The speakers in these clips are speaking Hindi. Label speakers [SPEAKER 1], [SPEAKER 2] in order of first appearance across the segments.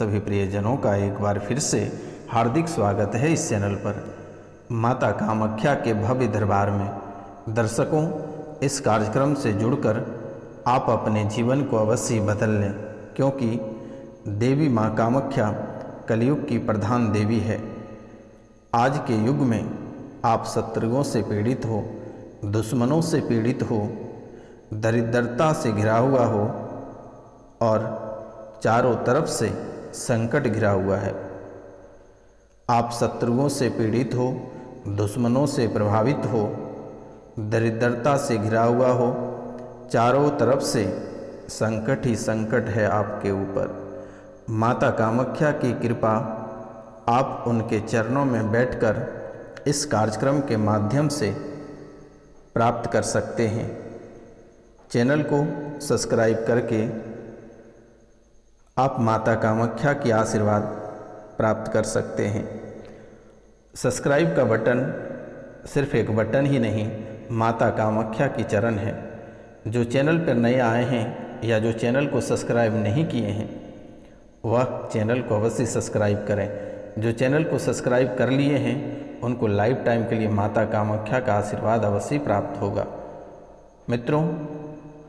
[SPEAKER 1] सभी प्रियजनों का एक बार फिर से हार्दिक स्वागत है इस चैनल पर। माता कामाख्या के भव्य दरबार में दर्शकों, इस कार्यक्रम से जुड़कर आप अपने जीवन को अवश्य बदल लें, क्योंकि देवी माँ कामाख्या कलयुग की प्रधान देवी है। आज के युग में आप शत्रुओं से पीड़ित हो, दुश्मनों से पीड़ित हो, दरिद्रता से घिरा हुआ हो और चारों तरफ से संकट घिरा हुआ है। आप शत्रुओं से पीड़ित हो, दुश्मनों से प्रभावित हो, दरिद्रता से घिरा हुआ हो, चारों तरफ से संकट ही संकट है आपके ऊपर। माता कामाख्या की कृपा आप उनके चरणों में बैठकर इस कार्यक्रम के माध्यम से प्राप्त कर सकते हैं। चैनल को सब्सक्राइब करके आप माता कामाख्या की आशीर्वाद प्राप्त कर सकते हैं। सब्सक्राइब का बटन सिर्फ एक बटन ही नहीं, माता कामाख्या की चरण है। जो चैनल पर नए आए हैं या जो चैनल को सब्सक्राइब नहीं किए हैं, वह चैनल को अवश्य सब्सक्राइब करें। जो चैनल को सब्सक्राइब कर लिए हैं, उनको लाइफ टाइम के लिए माता कामाख्या का आशीर्वाद अवश्य प्राप्त होगा। मित्रों,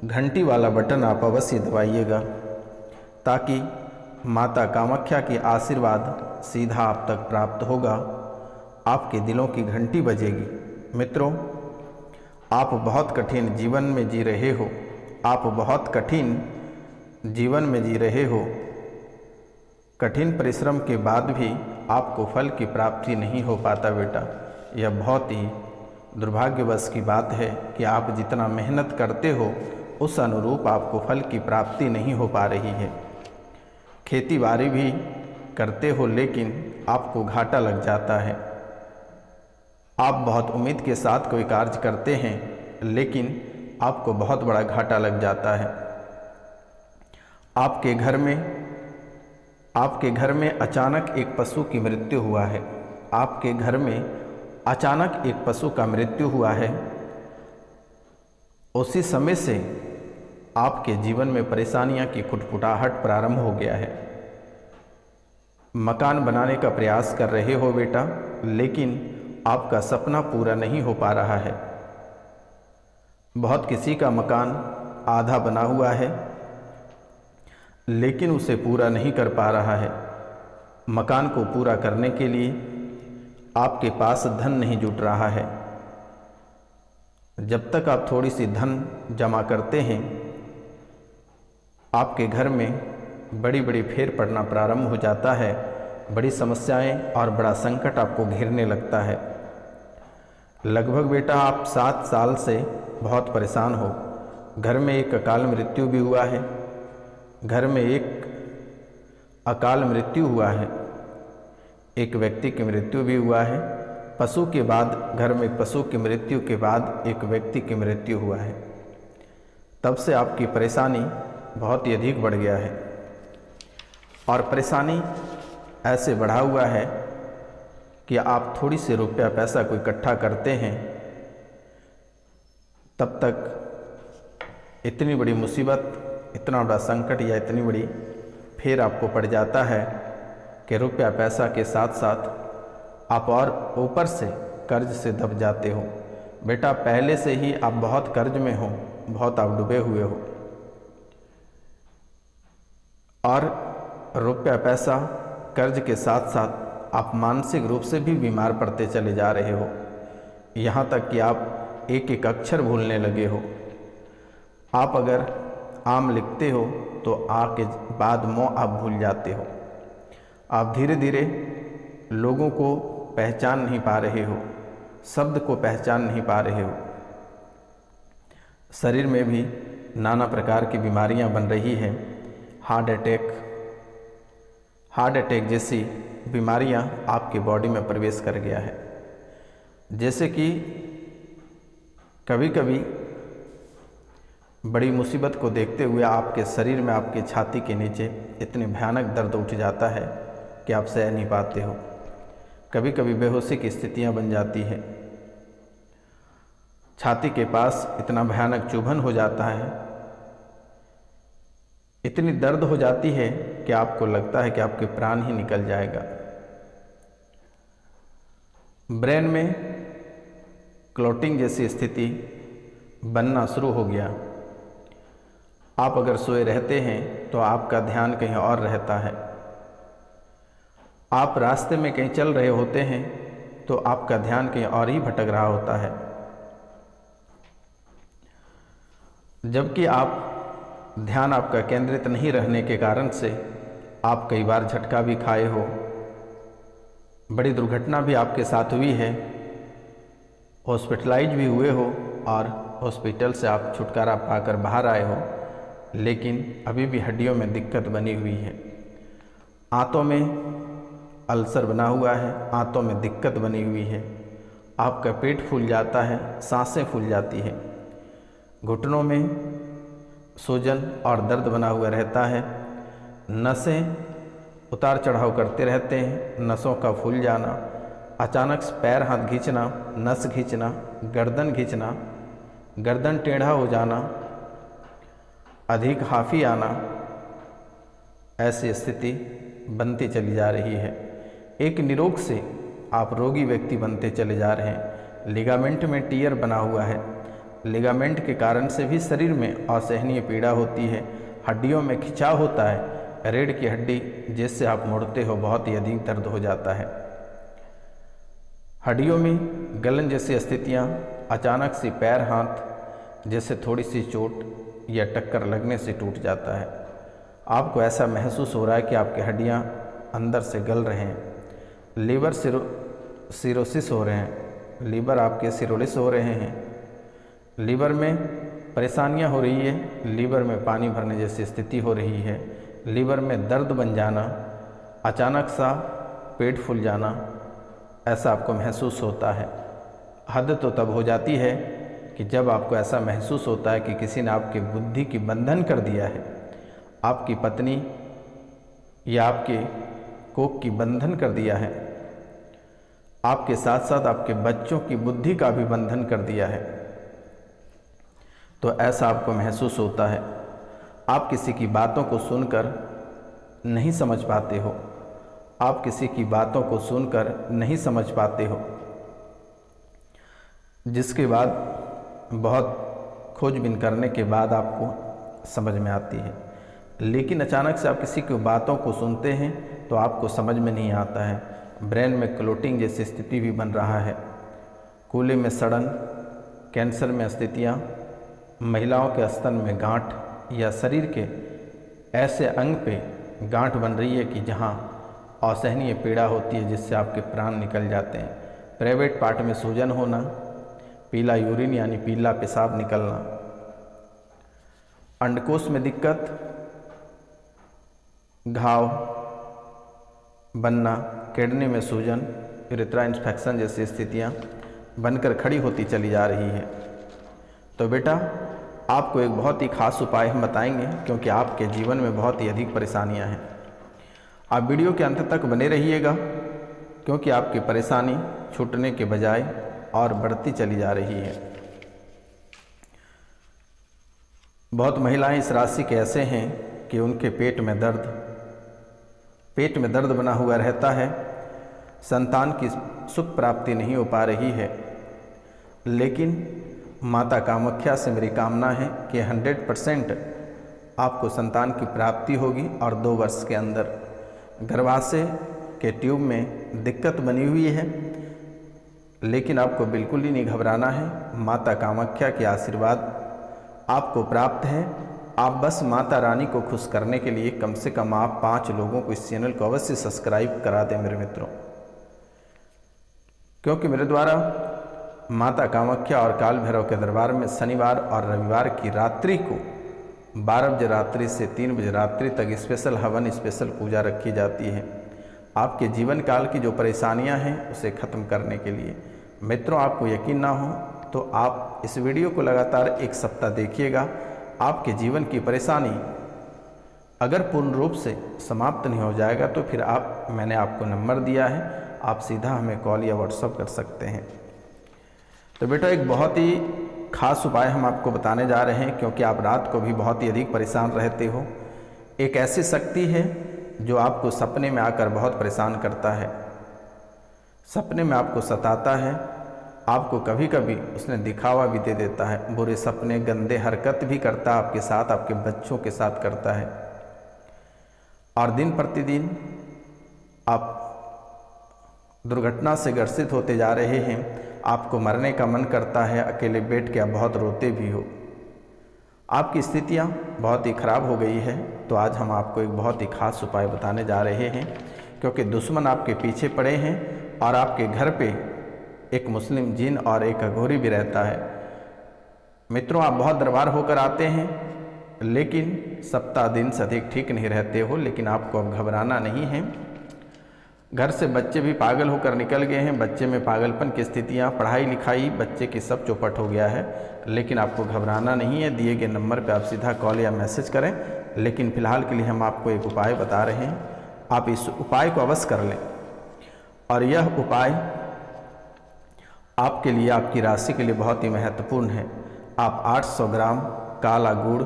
[SPEAKER 1] घंटी वाला बटन आप अवश्य दबाइएगा, ताकि माता कामाख्या की आशीर्वाद सीधा आप तक प्राप्त होगा, आपके दिलों की घंटी बजेगी। मित्रों, आप बहुत कठिन जीवन में जी रहे हो, आप बहुत कठिन जीवन में जी रहे हो, कठिन परिश्रम के बाद भी आपको फल की प्राप्ति नहीं हो पाता बेटा। यह बहुत ही दुर्भाग्यवश की बात है कि आप जितना मेहनत करते हो, उस अनुरूप आपको फल की प्राप्ति नहीं हो पा रही है। खेती बाड़ी भी करते हो, लेकिन आपको घाटा लग जाता है। आप बहुत उम्मीद के साथ कोई कार्य करते हैं, लेकिन आपको बहुत बड़ा घाटा लग जाता है। आपके घर में अचानक एक पशु की मृत्यु हुआ है। आपके घर में अचानक एक पशु का मृत्यु हुआ है। उसी समय से आपके जीवन में परेशानियां की खुटखुटाहट प्रारंभ हो गया है। मकान बनाने का प्रयास कर रहे हो बेटा, लेकिन आपका सपना पूरा नहीं हो पा रहा है। बहुत किसी का मकान आधा बना हुआ है, लेकिन उसे पूरा नहीं कर पा रहा है। मकान को पूरा करने के लिए आपके पास धन नहीं जुट रहा है। जब तक आप थोड़ी सी धन जमा करते हैं, आपके घर में बड़ी बड़ी फेर पड़ना प्रारंभ हो जाता है। बड़ी समस्याएं और बड़ा संकट आपको घेरने लगता है। लगभग बेटा आप 7 साल से बहुत परेशान हो। घर में एक अकाल मृत्यु भी हुआ है। घर में एक अकाल मृत्यु हुआ है, एक व्यक्ति की मृत्यु भी हुआ है। पशु के बाद, घर में पशु की मृत्यु के बाद एक व्यक्ति की मृत्यु हुआ है। तब से आपकी परेशानी बहुत ही अधिक बढ़ गया है, और परेशानी ऐसे बढ़ा हुआ है कि आप थोड़ी सी रुपया पैसा को इकट्ठा करते हैं, तब तक इतनी बड़ी मुसीबत, इतना बड़ा संकट या इतनी बड़ी फेर आपको पड़ जाता है कि रुपया पैसा के साथ साथ आप और ऊपर से कर्ज से दब जाते हो। बेटा, पहले से ही आप बहुत कर्ज में हो, बहुत आप डूबे हुए हो, और रुपया पैसा कर्ज के साथ साथ आप मानसिक रूप से भी बीमार पड़ते चले जा रहे हो। यहाँ तक कि आप एक एक अक्षर भूलने लगे हो। आप अगर आम लिखते हो तो आ के बाद मो आप भूल जाते हो। आप धीरे धीरे लोगों को पहचान नहीं पा रहे हो, शब्द को पहचान नहीं पा रहे हो। शरीर में भी नाना प्रकार की बीमारियां बन रही हैं। हार्ट अटैक जैसी बीमारियां आपकी बॉडी में प्रवेश कर गया है। जैसे कि कभी कभी बड़ी मुसीबत को देखते हुए आपके शरीर में, आपके छाती के नीचे इतने भयानक दर्द उठ जाता है कि आप सह नहीं पाते हो। कभी कभी बेहोशी की स्थितियां बन जाती है। छाती के पास इतना भयानक चुभन हो जाता है इतनी दर्द हो जाती है कि आपको लगता है कि आपके प्राण ही निकल जाएगा। ब्रेन में क्लॉटिंग जैसी स्थिति बनना शुरू हो गया। आप अगर सोए रहते हैं तो आपका ध्यान कहीं और रहता है। आप रास्ते में कहीं चल रहे होते हैं तो आपका ध्यान कहीं और ही भटक रहा होता है। जबकि आप ध्यान आपका केंद्रित नहीं रहने के कारण से आप कई बार झटका भी खाए हो, बड़ी दुर्घटना भी आपके साथ हुई है, हॉस्पिटलाइज भी हुए हो और हॉस्पिटल से आप छुटकारा पाकर बाहर आए हो, लेकिन अभी भी हड्डियों में दिक्कत बनी हुई है। आंतों में अल्सर बना हुआ है, आंतों में दिक्कत बनी हुई है, आपका पेट फूल जाता है, सांसें फूल जाती है, घुटनों में सूजन और दर्द बना हुआ रहता है, नसें उतार चढ़ाव करते रहते हैं, नसों का फूल जाना, अचानक से पैर हाथ खींचना, नस खींचना, गर्दन खींचना, गर्दन टेढ़ा हो जाना, अधिक हाफी आना, ऐसी स्थिति बनती चली जा रही है। एक निरोग से आप रोगी व्यक्ति बनते चले जा रहे हैं। लिगामेंट में टियर बना हुआ है, लिगामेंट के कारण से भी शरीर में असहनीय पीड़ा होती है, हड्डियों में खिंचाव होता है, रीढ़ की हड्डी जिससे आप मुड़ते हो बहुत ही अधिक दर्द हो जाता है। हड्डियों में गलन जैसी स्थितियाँ, अचानक से पैर हाथ जैसे थोड़ी सी चोट या टक्कर लगने से टूट जाता है। आपको ऐसा महसूस हो रहा है कि आपकी हड्डियाँ अंदर से गल रहे हैं। लीवर सिरोसिस हो रहे हैं, लीवर आपके सिरोलिस हो रहे हैं, लीवर में परेशानियाँ हो रही है, लीवर में पानी भरने जैसी स्थिति हो रही है, लीवर में दर्द बन जाना, अचानक सा पेट फूल जाना, ऐसा आपको महसूस होता है। हद तो तब हो जाती है कि जब आपको ऐसा महसूस होता है कि किसी ने आपकी बुद्धि की बंधन कर दिया है, आपकी पत्नी या आपके कोख की बंधन कर दिया है, आपके साथ साथ आपके बच्चों की बुद्धि का भी बंधन कर दिया है, तो ऐसा आपको महसूस होता है। आप किसी की बातों को सुनकर नहीं समझ पाते हो, आप किसी की बातों को सुनकर नहीं समझ पाते हो, जिसके बाद बहुत खोजबीन करने के बाद आपको समझ में आती है। लेकिन अचानक से आप किसी की बातों को सुनते हैं तो आपको समझ में नहीं आता है। ब्रेन में क्लोटिंग जैसी स्थिति भी बन रहा है, कूल्हे में सड़न, कैंसर में स्थितियाँ, महिलाओं के स्तन में गांठ या शरीर के ऐसे अंग पे गांठ बन रही है कि जहाँ असहनीय पीड़ा होती है जिससे आपके प्राण निकल जाते हैं। प्राइवेट पार्ट में सूजन होना, पीला यूरिन यानी पीला पेशाब निकलना, अंडकोश में दिक्कत, घाव बनना, किडनी में सूजन, यूरेथ्रा इन्फेक्शन जैसी स्थितियाँ बनकर खड़ी होती चली जा रही है। तो बेटा, आपको एक बहुत ही खास उपाय हम बताएंगे, क्योंकि आपके जीवन में बहुत ही अधिक परेशानियां हैं। आप वीडियो के अंत तक बने रहिएगा, क्योंकि आपकी परेशानी छूटने के बजाय और बढ़ती चली जा रही है। बहुत महिलाएं इस राशि के ऐसे हैं कि उनके पेट में दर्द बना हुआ रहता है, संतान की सुख प्राप्ति नहीं हो पा रही है। लेकिन माता कामाख्या से मेरी कामना है कि 100% आपको संतान की प्राप्ति होगी और 2 वर्ष के अंदर। गर्भाशय के ट्यूब में दिक्कत बनी हुई है, लेकिन आपको बिल्कुल ही नहीं घबराना है। माता कामाख्या के आशीर्वाद आपको प्राप्त है। आप बस माता रानी को खुश करने के लिए कम से कम आप 5 लोगों को इस चैनल को अवश्य सब्सक्राइब करा दें मेरे मित्रों, क्योंकि मेरे द्वारा माता कामाख्या और काल भैरव के दरबार में शनिवार और रविवार की रात्रि को 12 बजे रात्रि से 3 बजे रात्रि तक स्पेशल हवन, स्पेशल पूजा रखी जाती है, आपके जीवन काल की जो परेशानियां हैं उसे ख़त्म करने के लिए। मित्रों, आपको यकीन ना हो तो आप इस वीडियो को लगातार 1 सप्ताह देखिएगा। आपके जीवन की परेशानी अगर पूर्ण रूप से समाप्त नहीं हो जाएगा तो फिर मैंने आपको नंबर दिया है, आप सीधा हमें कॉल या व्हाट्सअप कर सकते हैं। तो बेटा, एक बहुत ही खास उपाय हम आपको बताने जा रहे हैं, क्योंकि आप रात को भी बहुत ही अधिक परेशान रहते हो। एक ऐसी शक्ति है जो आपको सपने में आकर बहुत परेशान करता है, सपने में आपको सताता है, आपको कभी कभी उसने दिखावा भी दे देता है, बुरे सपने, गंदे हरकत भी करता है आपके साथ, आपके बच्चों के साथ करता है। और दिन प्रतिदिन आप दुर्घटना से ग्रसित होते जा रहे हैं, आपको मरने का मन करता है, अकेले बैठ के आप बहुत रोते भी हो, आपकी स्थितियाँ बहुत ही खराब हो गई है। तो आज हम आपको एक बहुत ही खास उपाय बताने जा रहे हैं, क्योंकि दुश्मन आपके पीछे पड़े हैं और आपके घर पे एक मुस्लिम जिन और एक अघोरी भी रहता है। मित्रों, आप बहुत दरबार होकर आते हैं, लेकिन सप्ताह दिन से अधिक ठीक नहीं रहते हो, लेकिन आपको अब घबराना नहीं है। घर से बच्चे भी पागल होकर निकल गए हैं, बच्चे में पागलपन की स्थितियाँ, पढ़ाई लिखाई बच्चे की सब चौपट हो गया है, लेकिन आपको घबराना नहीं है। दिए गए नंबर पर आप सीधा कॉल या मैसेज करें, लेकिन फ़िलहाल के लिए हम आपको एक उपाय बता रहे हैं, आप इस उपाय को अवश्य कर लें। और यह उपाय आपके लिए, आपकी राशि के लिए बहुत ही महत्वपूर्ण है। आप 800 ग्राम काला गुड़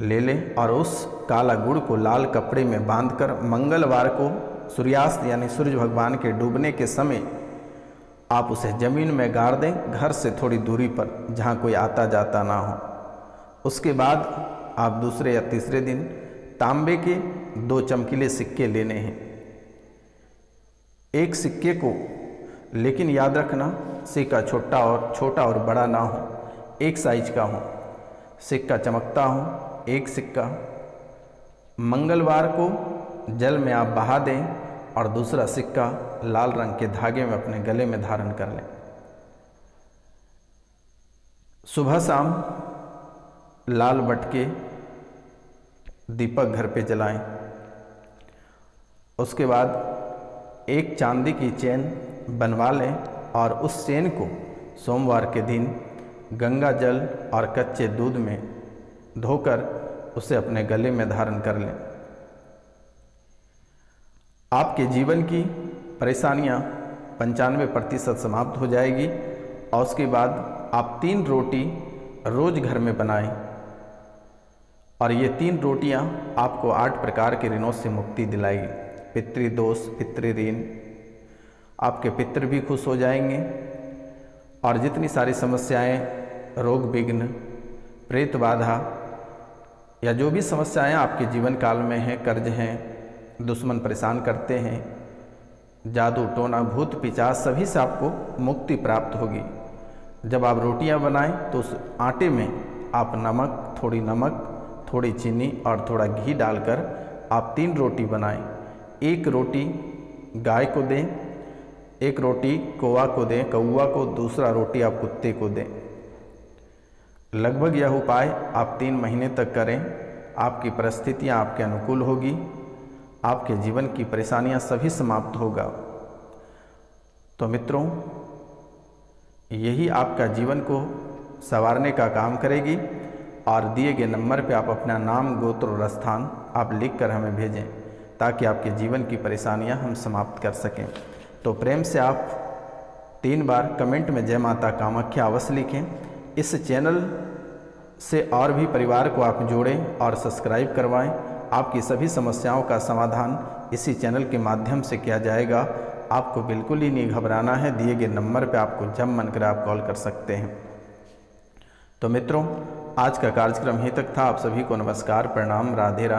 [SPEAKER 1] ले लें और उस काला गुड़ को लाल कपड़े में बांधकर मंगलवार को सूर्यास्त यानी सूर्य भगवान के डूबने के समय आप उसे ज़मीन में गाड़ दें, घर से थोड़ी दूरी पर, जहाँ कोई आता जाता ना हो। उसके बाद आप दूसरे या तीसरे दिन तांबे के 2 चमकीले सिक्के लेने हैं। एक सिक्के को, लेकिन याद रखना सिक्का छोटा और बड़ा ना हो, एक साइज का हो, सिक्का चमकता हो। एक सिक्का मंगलवार को जल में आप बहा दें और दूसरा सिक्का लाल रंग के धागे में अपने गले में धारण कर लें। सुबह शाम लाल बटके दीपक घर पे जलाएं। उसके बाद एक चांदी की चेन बनवा लें और उस चेन को सोमवार के दिन गंगा जल और कच्चे दूध में धोकर उसे अपने गले में धारण कर लें। आपके जीवन की परेशानियां 95% समाप्त हो जाएगी। और उसके बाद आप 3 रोटी रोज़ घर में बनाएं और ये 3 रोटियां आपको 8 प्रकार के ऋणों से मुक्ति दिलाएगी। पितृदोष, पितृऋण, आपके पितृ भी खुश हो जाएंगे और जितनी सारी समस्याएं, रोग विघ्न, प्रेत बाधा या जो भी समस्याएं आपके जीवन काल में हैं, कर्ज हैं, दुश्मन परेशान करते हैं, जादू टोना भूत पिशाच, सभी से आपको मुक्ति प्राप्त होगी। जब आप रोटियां बनाएं तो उस आटे में आप नमक, थोड़ी चीनी और थोड़ा घी डालकर आप 3 रोटी बनाएं। एक रोटी गाय को दें, एक रोटी कौवा को दें, दूसरा रोटी आप कुत्ते को दें। लगभग यह उपाय आप 3 महीने तक करें, आपकी परिस्थितियां आपके अनुकूल होगी, आपके जीवन की परेशानियां सभी समाप्त होगा। तो मित्रों, यही आपका जीवन को संवारने का काम करेगी। और दिए गए नंबर पे आप अपना नाम, गोत्र और स्थान आप लिखकर हमें भेजें, ताकि आपके जीवन की परेशानियां हम समाप्त कर सकें। तो प्रेम से आप 3 बार कमेंट में जय माता कामाख्या अवश्य लिखें। इस चैनल से और भी परिवार को आप जोड़ें और सब्सक्राइब करवाएं। आपकी सभी समस्याओं का समाधान इसी चैनल के माध्यम से किया जाएगा। आपको बिल्कुल ही नहीं घबराना है। दिए गए नंबर पर आपको जब मन करे आप कॉल कर सकते हैं। तो मित्रों, आज का कार्यक्रम यहीं तक था। आप सभी को नमस्कार, प्रणाम, राधे राधे।